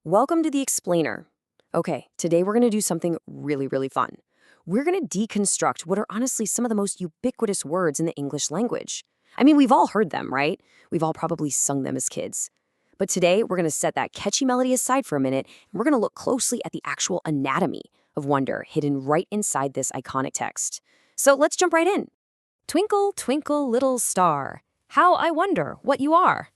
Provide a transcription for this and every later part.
Welcome to the Explainer. Okay, today we're going to do something really fun. We're going to deconstruct what are honestly some of the most ubiquitous words in the English language. I mean, we've all heard them, right? We've all probably sung them as kids. But today we're going to set that catchy melody aside for a minute, and we're going to look closely at the actual anatomy of wonder hidden right inside this iconic text. So let's jump right in. Twinkle, twinkle, little star, how I wonder what you are.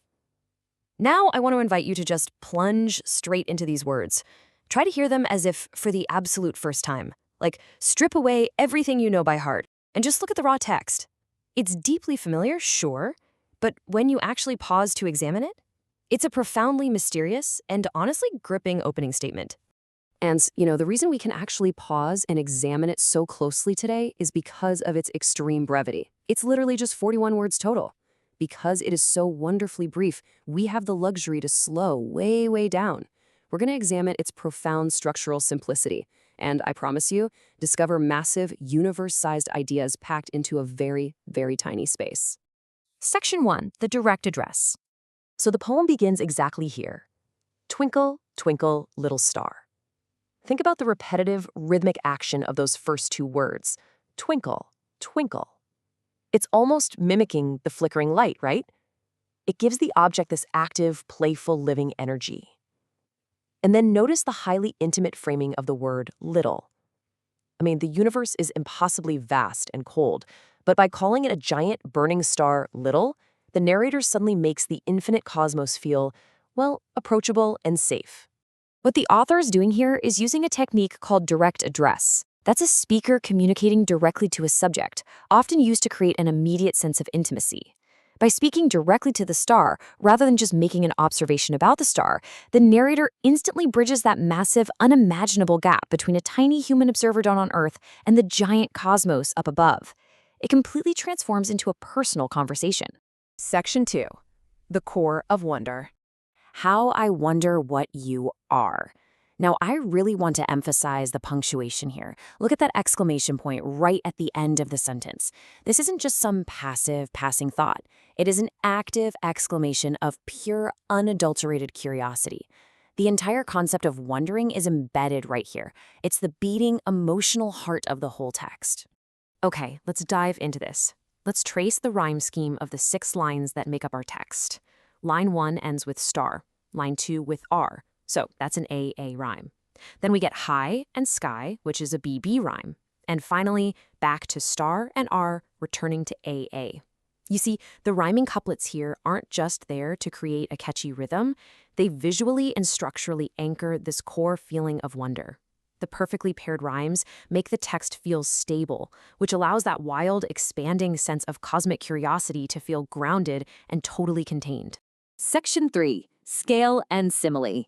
Now I want to invite you to just plunge straight into these words. Try to hear them as if for the absolute first time. Like, strip away everything you know by heart and just look at the raw text. It's deeply familiar, sure, but when you actually pause to examine it, it's a profoundly mysterious and honestly gripping opening statement. And, the reason we can actually pause and examine it so closely today is because of its extreme brevity. It's literally just 41 words total. Because it is so wonderfully brief, we have the luxury to slow way down. We're going to examine its profound structural simplicity, and I promise you, discover massive, universe-sized ideas packed into a very tiny space. Section 1, the direct address. So the poem begins exactly here. Twinkle, twinkle, little star. Think about the repetitive, rhythmic action of those first two words. Twinkle, twinkle. It's almost mimicking the flickering light, right? It gives the object this active, playful, living energy. And then notice the highly intimate framing of the word little. I mean, the universe is impossibly vast and cold, but by calling it a giant burning star little, the narrator suddenly makes the infinite cosmos feel, well, approachable and safe. What the author is doing here is using a technique called direct address. That's a speaker communicating directly to a subject, often used to create an immediate sense of intimacy. By speaking directly to the star, rather than just making an observation about the star, the narrator instantly bridges that massive, unimaginable gap between a tiny human observer down on Earth and the giant cosmos up above. It completely transforms into a personal conversation. Section 2. The core of wonder. How I wonder what you are. Now, I really want to emphasize the punctuation here. Look at that exclamation point right at the end of the sentence. This isn't just some passive, passing thought. It is an active exclamation of pure, unadulterated curiosity. The entire concept of wondering is embedded right here. It's the beating, emotional heart of the whole text. Okay, let's dive into this. Let's trace the rhyme scheme of the 6 lines that make up our text. Line 1 ends with star, line 2 with R. So that's an AA rhyme. Then we get high and sky, which is a BB rhyme. And finally, back to star and R, returning to AA. You see, the rhyming couplets here aren't just there to create a catchy rhythm. They visually and structurally anchor this core feeling of wonder. The perfectly paired rhymes make the text feel stable, which allows that wild, expanding sense of cosmic curiosity to feel grounded and totally contained. Section 3, scale and simile.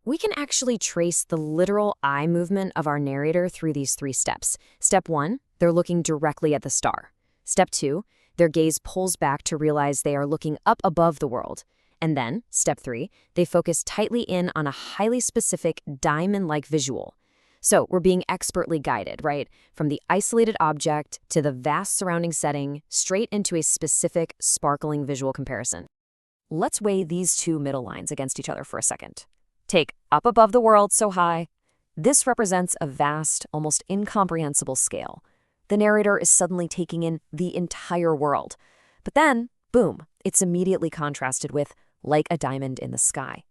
We can actually trace the literal eye movement of our narrator through these 3 steps. Step 1, they're looking directly at the star. Step 2, their gaze pulls back to realize they are looking up above the world. And then, step 3, they focus tightly in on a highly specific diamond-like visual. So we're being expertly guided, right? From the isolated object to the vast surrounding setting, straight into a specific, sparkling visual comparison. Let's weigh these 2 middle lines against each other for a second. Take up above the world so high. This represents a vast, almost incomprehensible scale. The narrator is suddenly taking in the entire world. But then, boom, it's immediately contrasted with like a diamond in the sky.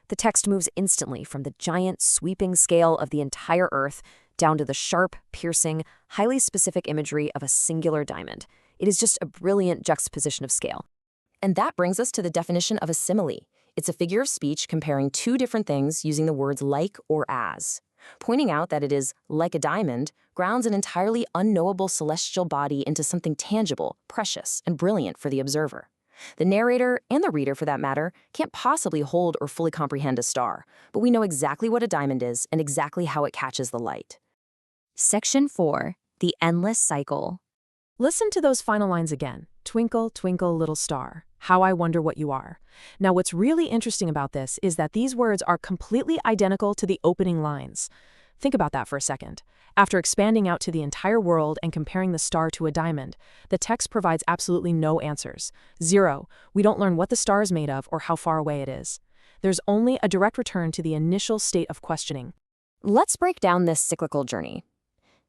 The text moves instantly from the giant, sweeping scale of the entire Earth down to the sharp, piercing, highly specific imagery of a singular diamond. It is just a brilliant juxtaposition of scale. And that brings us to the definition of a simile. It's a figure of speech comparing 2 different things using the words like or as. Pointing out that it is like a diamond grounds an entirely unknowable celestial body into something tangible, precious, and brilliant for the observer. The narrator, and the reader for that matter, can't possibly hold or fully comprehend a star, but we know exactly what a diamond is and exactly how it catches the light. Section 4, the endless cycle. Listen to those final lines again. Twinkle, twinkle, little star, how I wonder what you are. Now, what's really interesting about this is that these words are completely identical to the opening lines. Think about that for a second. After expanding out to the entire world and comparing the star to a diamond, the text provides absolutely no answers. 0. We don't learn what the star is made of or how far away it is. There's only a direct return to the initial state of questioning. Let's break down this cyclical journey.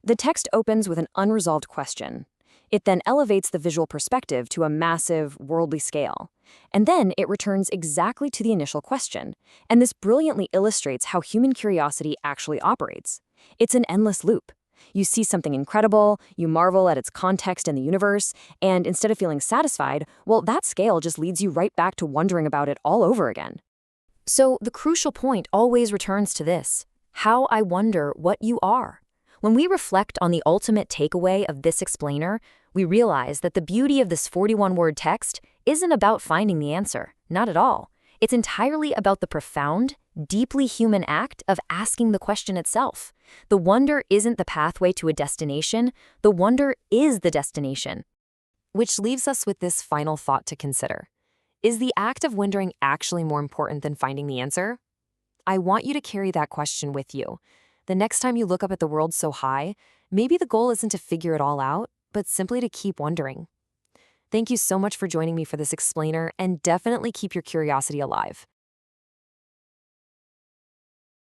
The text opens with an unresolved question. It then elevates the visual perspective to a massive, worldly scale. And then it returns exactly to the initial question. And this brilliantly illustrates how human curiosity actually operates. It's an endless loop. You see something incredible, you marvel at its context in the universe, and instead of feeling satisfied, well, that scale just leads you right back to wondering about it all over again. So the crucial point always returns to this: how I wonder what you are. When we reflect on the ultimate takeaway of this explainer, we realize that the beauty of this 41-word text isn't about finding the answer, not at all. It's entirely about the profound, deeply human act of asking the question itself. The wonder isn't the pathway to a destination, the wonder is the destination. Which leaves us with this final thought to consider. Is the act of wondering actually more important than finding the answer? I want you to carry that question with you. The next time you look up at the world so high, maybe the goal isn't to figure it all out, but simply to keep wondering. Thank you so much for joining me for this explainer, and definitely keep your curiosity alive.